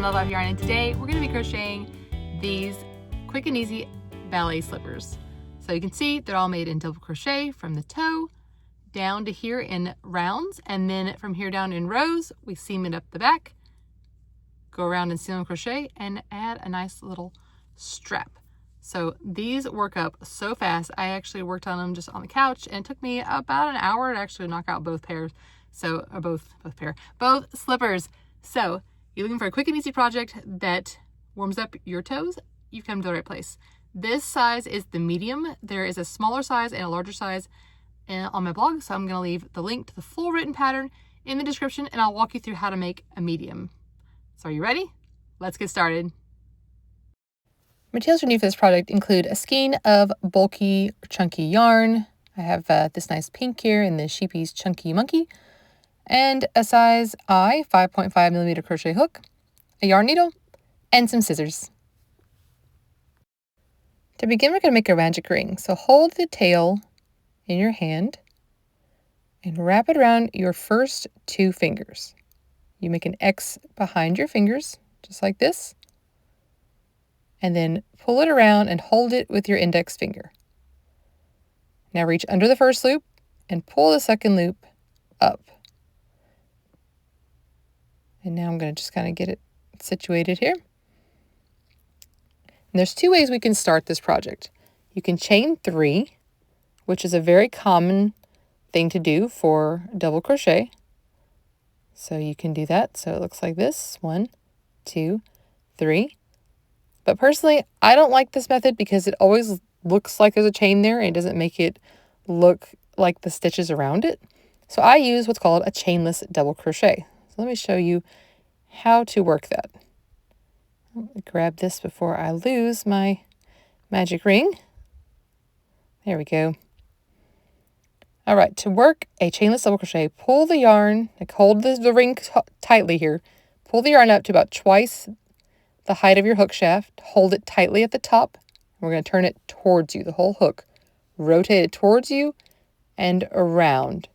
Love Life Yarn, and today we're going to be crocheting these quick and easy ballet slippers. So you can see they're all made in double crochet from the toe down to here in rounds, and then from here down in rows. We seam it up the back, go around and single crochet, and add a nice little strap. So these work up so fast. I actually worked on them just on the couch, and it took me about an hour to actually knock out both pairs. So, or both slippers. So you're looking for a quick and easy project that warms up your toes, you've come to the right place. This size is the medium. There is a smaller size and a larger size on my blog, so I'm going to leave the link to the full written pattern in the description, and I'll walk you through how to make a medium. So are you ready? Let's get started. Materials you need for this project include a skein of bulky, chunky yarn. I have this nice pink here in the Sheepy's Chunky Monkey, and a size I 5.5mm crochet hook, a yarn needle, and some scissors. To begin, we're going to make a magic ring. So hold the tail in your hand and wrap it around your first two fingers. You make an X behind your fingers, just like this, and then pull it around and hold it with your index finger. Now reach under the first loop and pull the second loop up. And now I'm going to just kind of get it situated here. And there's two ways we can start this project. You can chain 3, which is a very common thing to do for double crochet. So you can do that. So it looks like this. 1, 2, 3. But personally, I don't like this method because it always looks like there's a chain there and it doesn't make it look like the stitches around it. So I use what's called a chainless double crochet. So let me show you how to work that. Let me grab this before I lose my magic ring. There we go. All right, to work a chainless double crochet, pull the yarn, like hold the ring tightly here. Pull the yarn up to about twice the height of your hook shaft. Hold it tightly at the top. We're going to turn it towards you, the whole hook. Rotate it towards you and around.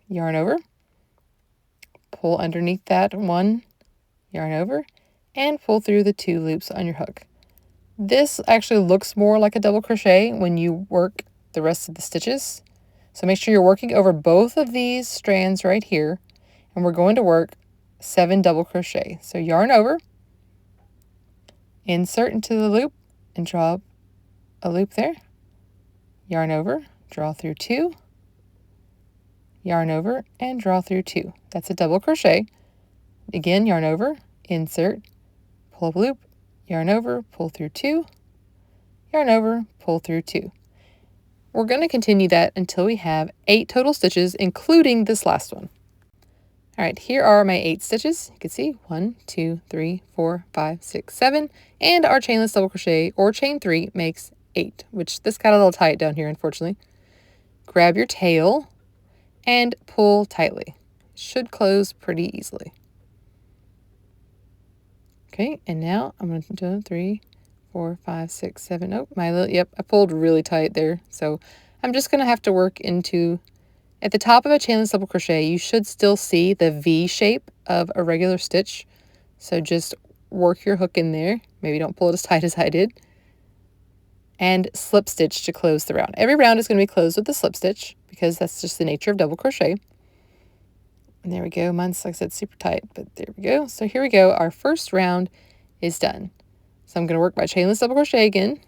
Yarn over. Pull underneath that one, yarn over, and pull through the 2 loops on your hook. This actually looks more like a double crochet when you work the rest of the stitches. So make sure you're working over both of these strands right here, and we're going to work 7 double crochet. So yarn over, insert into the loop, and draw a loop there. Yarn over, draw through 2, yarn over, and draw through 2. That's a double crochet. Again, yarn over, insert, pull up a loop, yarn over, pull through 2, yarn over, pull through 2. We're going to continue that until we have 8 total stitches, including this last one. All right, here are my 8 stitches. You can see 1, 2, 3, 4, 5, 6, 7, and our chainless double crochet or chain 3 makes 8, which this got a little tight down here, unfortunately. Grab your tail and pull tightly. It should close pretty easily. Okay, and now I'm going to do 3, 4, 5, 6, 7. Oh, yep, I pulled really tight there. So I'm just going to have to work into, at the top of a chainless double crochet, you should still see the V shape of a regular stitch. So just work your hook in there. Maybe don't pull it as tight as I did. And slip stitch to close the round. Every round is going to be closed with a slip stitch because that's just the nature of double crochet. And there we go. Mine's, like I said, super tight, but there we go. So here we go. Our first round is done. So I'm going to work my chainless double crochet again.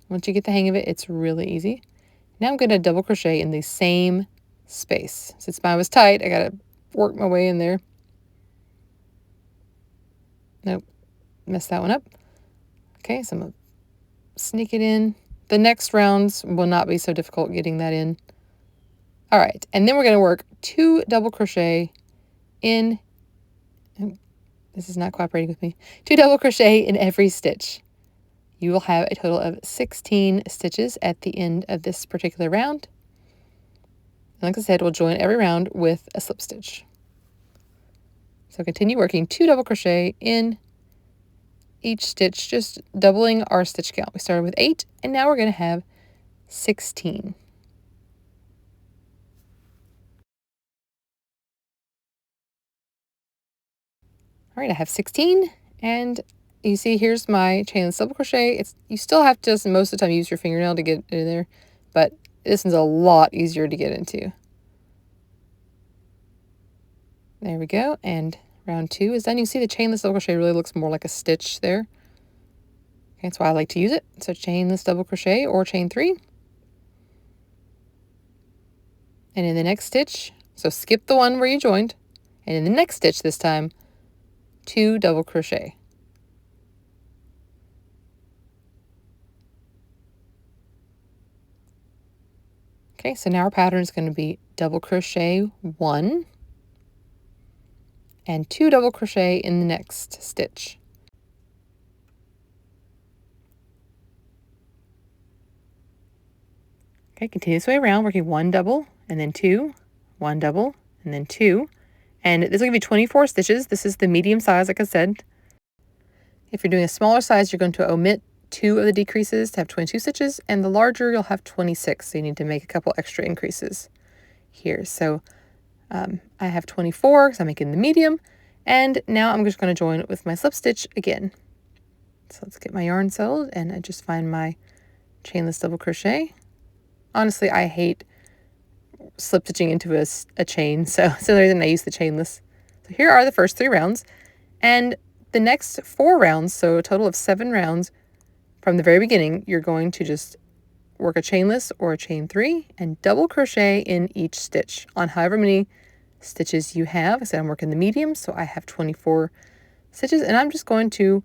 Once you get the hang of it, it's really easy. Now I'm going to double crochet in the same space. Since mine was tight, I got to work my way in there. Nope, messed that one up. Okay, so I'm going to sneak it in. The next rounds will not be so difficult getting that in. All right, and then we're going to work 2 double crochet in, this is not cooperating with me, 2 double crochet in every stitch. You will have a total of 16 stitches at the end of this particular round. And like I said, we'll join every round with a slip stitch. So continue working 2 double crochet in each stitch, just doubling our stitch count. We started with 8, and now we're going to have 16. All right, I have 16, and you see here's my chainless double crochet. You still have to just most of the time use your fingernail to get in there, but this one's a lot easier to get into. There we go, and round 2 is done. You see the chainless double crochet really looks more like a stitch there. Okay, that's why I like to use it. So chainless double crochet or chain 3. And in the next stitch, so skip the one where you joined, and in the next stitch this time, 2 double crochet. Okay, so now our pattern is going to be double crochet 1 and 2 double crochet in the next stitch. Okay, continue this way around, working 1 double and then 2, 1 double and then 2. And this will give you 24 stitches. This is the medium size, like I said. If you're doing a smaller size, you're going to omit 2 of the decreases to have 22 stitches, and the larger you'll have 26, so you need to make a couple extra increases here. So I have 24 because I'm making the medium, and now I'm just going to join with my slip stitch again. So let's get my yarn settled, and I just find my chainless double crochet. Honestly, I hate slip stitching into a chain, so that's the reason I use the chainless. So here are the first 3 rounds, and the next 4 rounds, so a total of 7 rounds, from the very beginning, you're going to just work a chainless or a chain 3 and double crochet in each stitch on however many stitches you have. I said I'm working the medium, so I have 24 stitches, and I'm just going to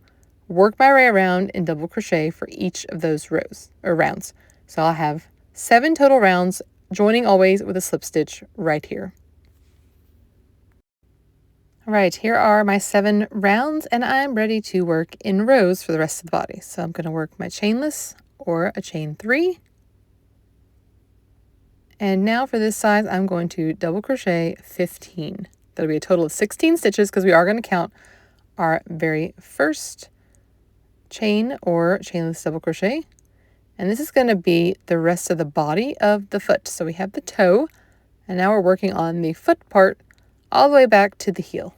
work my way around and double crochet for each of those rows or rounds. So I'll have 7 total rounds, joining always with a slip stitch right here. All right, here are my 7 rounds, and I'm ready to work in rows for the rest of the body. So I'm going to work my chainless or a chain 3. And now for this size, I'm going to double crochet 15. That'll be a total of 16 stitches because we are going to count our very first chain or chainless double crochet. And this is going to be the rest of the body of the foot. So we have the toe, and now we're working on the foot part all the way back to the heel.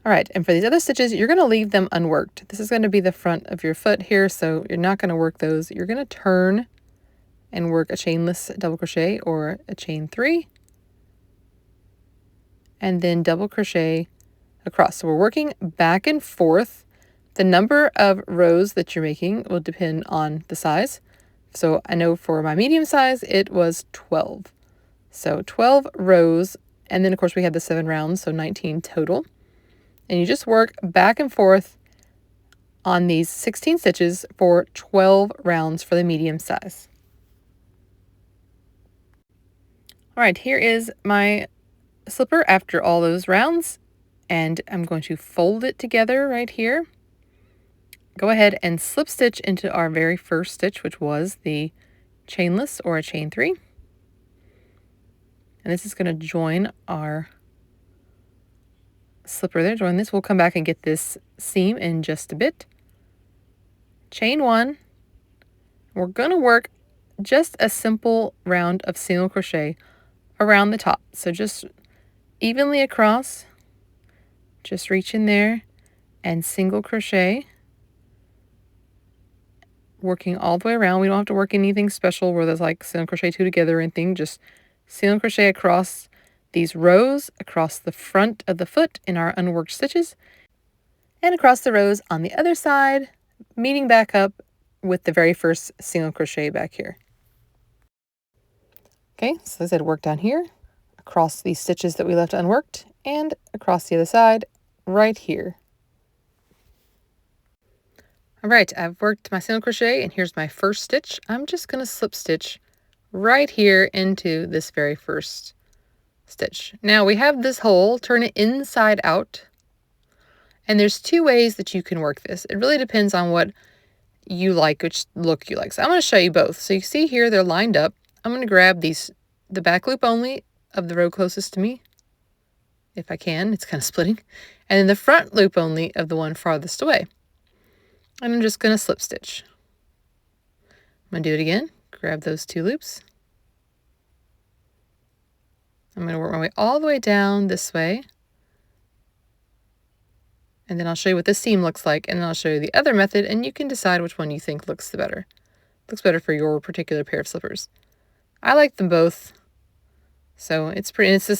All right, and for these other stitches, you're going to leave them unworked. This is going to be the front of your foot here, so you're not going to work those. You're going to turn and work a chainless double crochet or a chain 3, and then double crochet across. So we're working back and forth. The number of rows that you're making will depend on the size. So I know for my medium size, it was 12. So 12 rows, and then of course we had the 7 rounds, so 19 total. And you just work back and forth on these 16 stitches for 12 rounds for the medium size. All right, here is my slipper after all those rounds, and I'm going to fold it together right here. Go ahead and slip stitch into our very first stitch, which was the chainless or a chain 3. And this is going to join our slipper there. Join this. We'll come back and get this seam in just a bit. Chain 1. We're going to work just a simple round of single crochet around the top. So just evenly across, just reach in there and single crochet, working all the way around. We don't have to work anything special where there's like single crochet 2 together or anything. Just single crochet across these rows, across the front of the foot in our unworked stitches, and across the rows on the other side, meeting back up with the very first single crochet back here. Okay, so I said work down here, across these stitches that we left unworked, and across the other side, right here. All right, I've worked my single crochet, and here's my first stitch. I'm just going to slip stitch right here into this very first stitch. Now we have this hole, turn it inside out, and there's two ways that you can work this. It really depends on what you like, which look you like. So I'm going to show you both. So you see here they're lined up. I'm going to grab the back loop only of the row closest to me, if I can. It's kind of splitting. And then the front loop only of the one farthest away. And I'm just going to slip stitch. I'm going to do it again. Grab those two loops. I'm going to work my way all the way down this way. And then I'll show you what this seam looks like, and then I'll show you the other method, and you can decide which one you think looks the better. Looks better for your particular pair of slippers. I like them both. So it's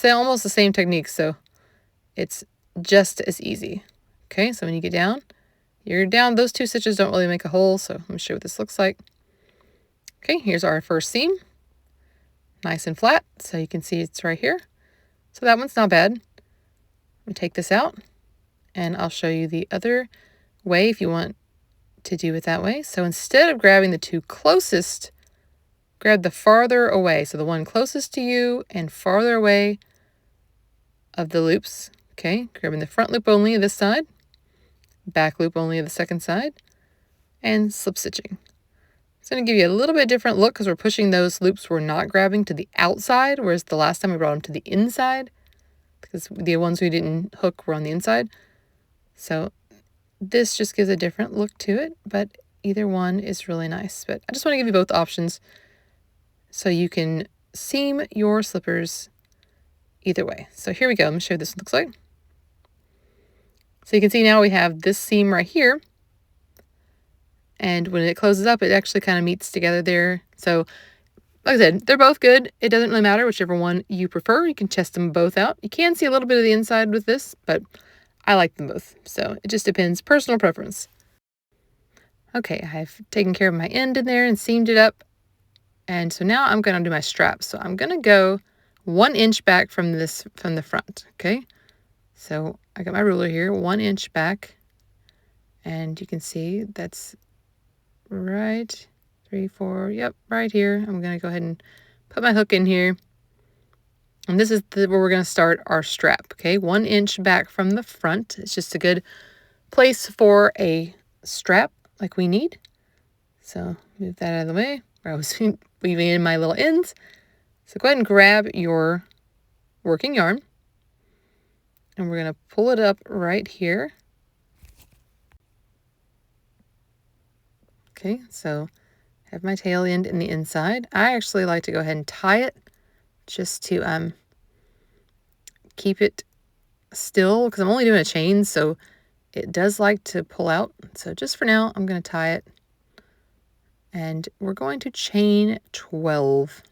almost the same technique, so it's just as easy. Okay, so when you get down, you're down. Those two stitches don't really make a hole, so let me show you what this looks like. Okay, here's our first seam. Nice and flat, so you can see it's right here. So that one's not bad. I'm going to take this out, and I'll show you the other way if you want to do it that way. So instead of grabbing the two closest, grab the farther away. So the one closest to you and farther away of the loops. Okay, grabbing the front loop only of this side, back loop only of the second side, and slip stitching. It's going to give you a little bit different look because we're pushing those loops we're not grabbing to the outside, whereas the last time we brought them to the inside because the ones we didn't hook were on the inside. So this just gives a different look to it, but either one is really nice. But I just want to give you both options so you can seam your slippers either way. So here we go. I'm going to show you what this looks like. So you can see now we have this seam right here. And when it closes up, it actually kind of meets together there. So like I said, they're both good. It doesn't really matter whichever one you prefer. You can test them both out. You can see a little bit of the inside with this, but I like them both. So it just depends. Personal preference. Okay, I've taken care of my end in there and seamed it up. And so now I'm going to do my strap. So I'm going to go 1 inch back from the front. Okay. So I got my ruler here, 1 inch back. And you can see that's right 3, 4, yep, right here. I'm going to go ahead and put my hook in here. And this is where we're going to start our strap, okay? 1 inch back from the front. It's just a good place for a strap like we need. So move that out of the way. I was weaving in my little ends. So go ahead and grab your working yarn. And we're going to pull it up right here. Okay, so I have my tail end in the inside. I actually like to go ahead and tie it just to keep it still because I'm only doing a chain, so it does like to pull out. So just for now, I'm going to tie it. And we're going to chain 12.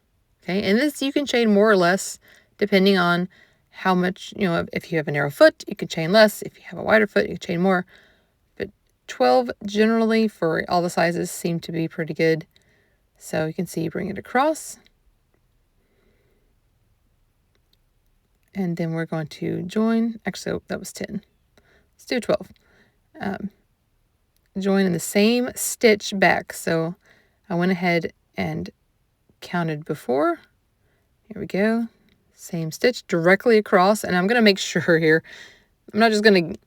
Okay, and this you can chain more or less depending on how much, if you have a narrow foot, you can chain less. If you have a wider foot, you can chain more. 12 generally for all the sizes seem to be pretty good. So you can see, bring it across. And then we're going to join. Actually, that was 10. Let's do 12. Join in the same stitch back. So I went ahead and counted before. Here we go. Same stitch directly across. And I'm going to make sure here. I'm not just going to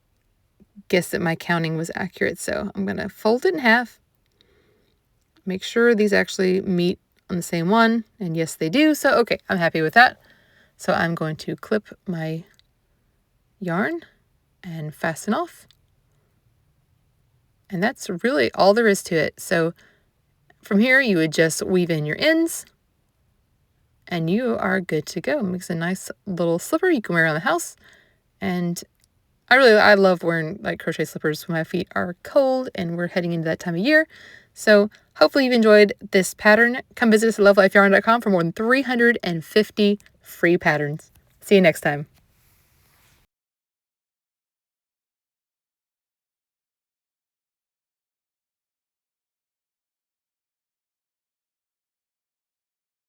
guess that my counting was accurate. So I'm going to fold it in half. Make sure these actually meet on the same one. And yes, they do. So, okay, I'm happy with that. So I'm going to clip my yarn and fasten off. And that's really all there is to it. So from here, you would just weave in your ends and you are good to go. It makes a nice little slipper you can wear around the house. And I love wearing like crochet slippers when my feet are cold and we're heading into that time of year. So hopefully you've enjoyed this pattern. Come visit us at love.life.yarn.com for more than 350 free patterns. See you next time.